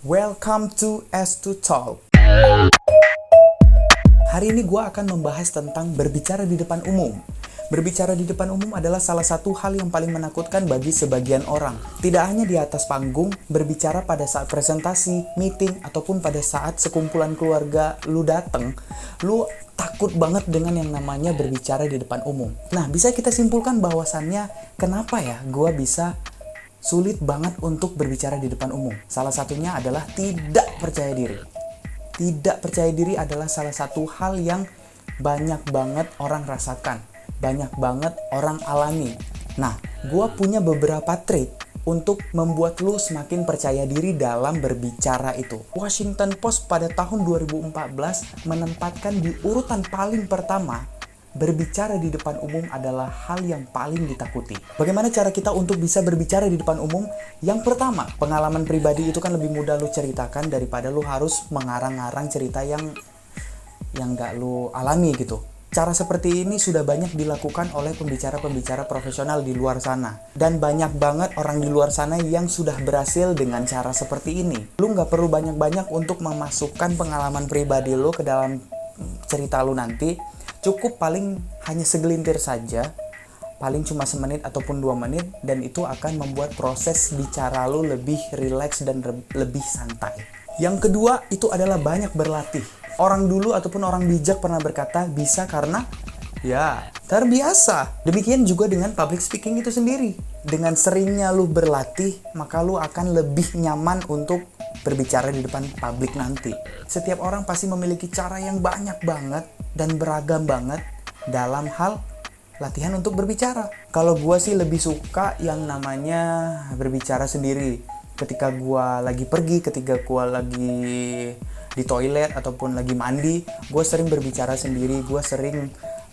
Welcome to S2 Talk. Hari ini gue akan membahas tentang berbicara di depan umum. Berbicara di depan umum adalah salah satu hal yang paling menakutkan bagi sebagian orang. Tidak hanya di atas panggung, berbicara pada saat presentasi, meeting, ataupun pada saat sekumpulan keluarga lu dateng, lu takut banget dengan yang namanya berbicara di depan umum. Nah, bisa kita simpulkan bahwasannya kenapa ya gue bisa sulit banget untuk berbicara di depan umum. Salah satunya adalah tidak percaya diri. Tidak percaya diri adalah salah satu hal yang banyak banget orang rasakan. Banyak banget orang alami. Nah, gue punya beberapa trik untuk membuat lu semakin percaya diri dalam berbicara itu. Washington Post pada tahun 2014 menempatkan di urutan paling pertama, berbicara di depan umum adalah hal yang paling ditakuti. Bagaimana cara kita untuk bisa berbicara di depan umum? Yang pertama, pengalaman pribadi itu kan lebih mudah lu ceritakan daripada lu harus mengarang-arang cerita yang gak lu alami gitu. Cara seperti ini sudah banyak dilakukan oleh pembicara-pembicara profesional di luar sana. Dan banyak banget orang di luar sana yang sudah berhasil dengan cara seperti ini. Lu gak perlu banyak-banyak untuk memasukkan pengalaman pribadi lu ke dalam cerita lu nanti. Cukup paling hanya segelintir saja, paling cuma semenit ataupun 2 menit, dan itu akan membuat proses bicara lu lebih rileks dan lebih santai. Yang kedua itu adalah banyak berlatih. Orang dulu ataupun orang bijak pernah berkata bisa karena ya terbiasa. Demikian juga dengan public speaking itu sendiri. Dengan seringnya lu berlatih, maka lu akan lebih nyaman untuk berbicara di depan publik nanti. Setiap orang pasti memiliki cara yang banyak banget dan beragam banget dalam hal latihan untuk berbicara. Kalau gue sih lebih suka yang namanya berbicara sendiri. Ketika gue lagi pergi, ketika gue lagi di toilet ataupun lagi mandi, gue sering berbicara sendiri. Gue sering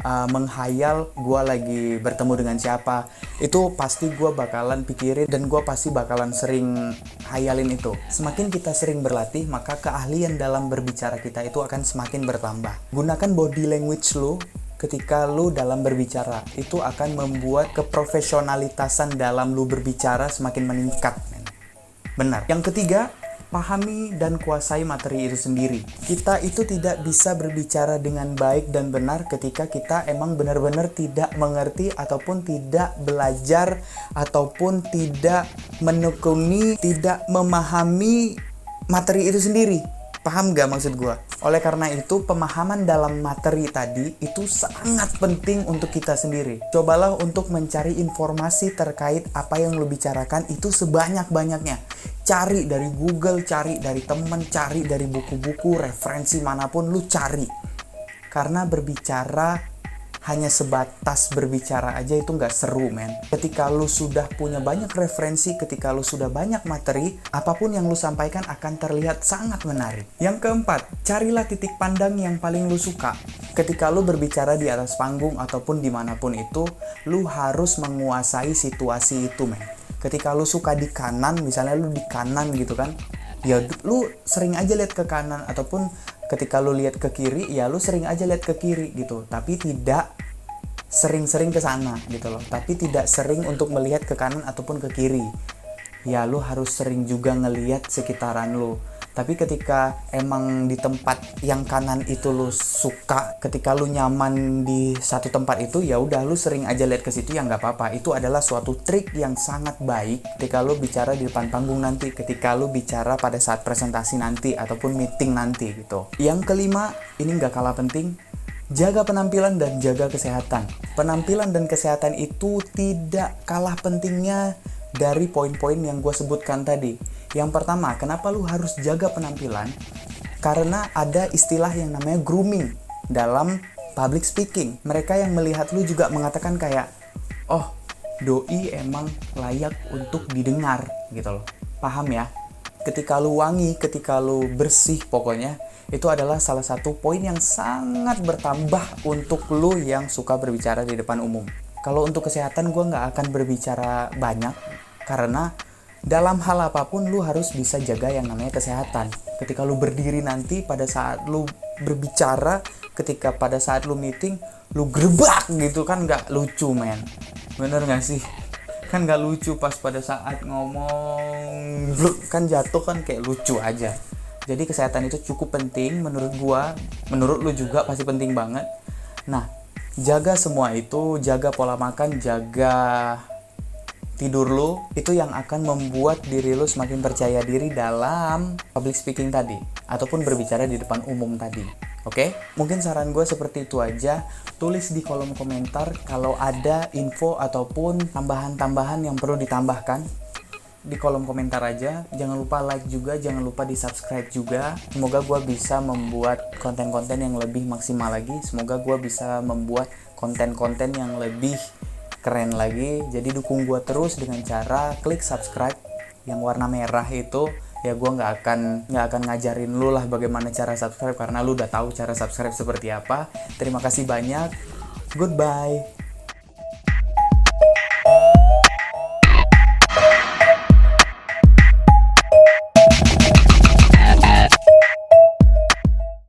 menghayal gue lagi bertemu dengan siapa. Itu pasti gue bakalan pikirin dan gue pasti bakalan sering hayalin itu. Semakin kita sering berlatih, maka keahlian dalam berbicara kita itu akan semakin bertambah. Gunakan body language lu ketika lu dalam berbicara. Itu akan membuat keprofesionalitasan dalam lu berbicara semakin meningkat. Benar. Yang ketiga, pahami dan kuasai materi itu sendiri. Kita itu tidak bisa berbicara dengan baik dan benar ketika kita emang benar-benar tidak mengerti ataupun tidak belajar ataupun tidak menekuni, tidak memahami materi itu sendiri. Paham gak maksud gue? Oleh karena itu, pemahaman dalam materi tadi itu sangat penting untuk kita sendiri. Cobalah untuk mencari informasi terkait apa yang lo bicarakan itu sebanyak-banyaknya. Cari dari Google, cari dari teman, cari dari buku-buku, referensi manapun lu cari. Karena berbicara hanya sebatas berbicara aja itu nggak seru, men. Ketika lu sudah punya banyak referensi, ketika lu sudah banyak materi, apapun yang lu sampaikan akan terlihat sangat menarik. Yang keempat, carilah titik pandang yang paling lu suka. Ketika lu berbicara di atas panggung ataupun dimanapun itu, lu harus menguasai situasi itu, men. Ketika lu suka di kanan, misalnya lu di kanan gitu kan, ya lu sering aja lihat ke kanan, ataupun ketika lu lihat ke kiri, ya lu sering aja lihat ke kiri gitu. Tapi tidak sering-sering ke sana gitu loh. Tapi tidak sering untuk melihat ke kanan ataupun ke kiri. Ya lu harus sering juga ngelihat sekitaran lu. Tapi ketika emang di tempat yang kanan itu lu suka, ketika lu nyaman di satu tempat itu, ya udah lu sering aja lihat ke situ, ya nggak apa-apa. Itu adalah suatu trik yang sangat baik ketika lu bicara di depan panggung nanti, ketika lu bicara pada saat presentasi nanti ataupun meeting nanti gitu. Yang kelima, ini nggak kalah penting, jaga penampilan dan jaga kesehatan. Penampilan dan kesehatan itu tidak kalah pentingnya dari poin-poin yang gue sebutkan tadi. Yang pertama, kenapa lu harus jaga penampilan? Karena ada istilah yang namanya grooming dalam public speaking. Mereka yang melihat lu juga mengatakan kayak, oh, doi emang layak untuk didengar gitu loh. Paham ya? Ketika lu wangi, ketika lu bersih pokoknya, itu adalah salah satu poin yang sangat bertambah untuk lu yang suka berbicara di depan umum. Kalau untuk kesehatan gue nggak akan berbicara banyak, karena dalam hal apapun lu harus bisa jaga yang namanya kesehatan. Ketika lu berdiri nanti pada saat lu berbicara, ketika pada saat lu meeting, lu gerbak gitu kan, nggak lucu, men. Bener nggak sih? Kan nggak lucu pas pada saat ngomong, kan jatuh kan kayak lucu aja. Jadi kesehatan itu cukup penting menurut gua, menurut lu juga pasti penting banget. Nah, jaga semua itu, jaga pola makan, jaga tidur lu, itu yang akan membuat diri lu semakin percaya diri dalam public speaking tadi, ataupun berbicara di depan umum tadi. Oke? Mungkin saran gue seperti itu aja. Tulis di kolom komentar kalau ada info ataupun tambahan-tambahan yang perlu ditambahkan. Di kolom komentar aja. Jangan lupa like juga, jangan lupa di subscribe juga. Semoga gue bisa membuat konten-konten yang lebih maksimal lagi. Semoga gue bisa membuat konten-konten yang lebih keren lagi. Jadi dukung gue terus dengan cara klik subscribe yang warna merah itu. Ya gue nggak akan ngajarin lu lah bagaimana cara subscribe, karena lu udah tahu cara subscribe seperti apa. Terima kasih banyak. Goodbye.